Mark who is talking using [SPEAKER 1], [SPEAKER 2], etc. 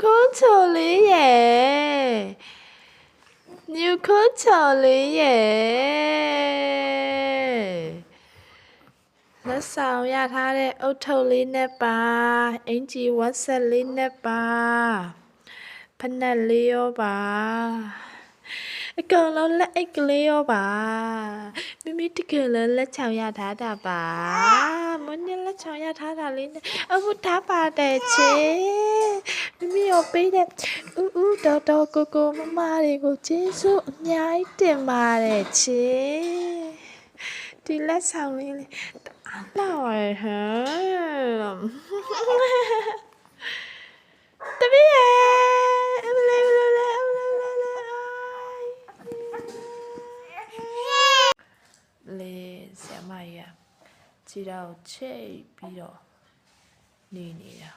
[SPEAKER 1] 哭丑哩耶，你哭丑哩耶。လက်ဆောင်ရထားတဲ့အုတ်ထုပ်လေးနဲ့ပါအင်ကြီးဝတ်ဆက်လေးနဲ့ပါဖနက်လေးရောပါအကောင်လုံးလက်အိတ်ကလေးရောပါမိမိတကယ်လည်းလက်ချောင်ရထားတာပါမွန်းနေ့လက်ချောင်ရထားတာလေးနဲ့အဝတ်ထားပါတယ်ချေမိမိရောပေးတဲ့ဦးတော်ကိုမတွေကိုကျေးဇူးအများကြီးတင်ပါတယ်ချေဒီလက်ဆောင်လေးလေ老哎哈，特别耶，လေဆရာမကြီးကခြေတော်ချိတ်ပြီးတော့နေနေတာ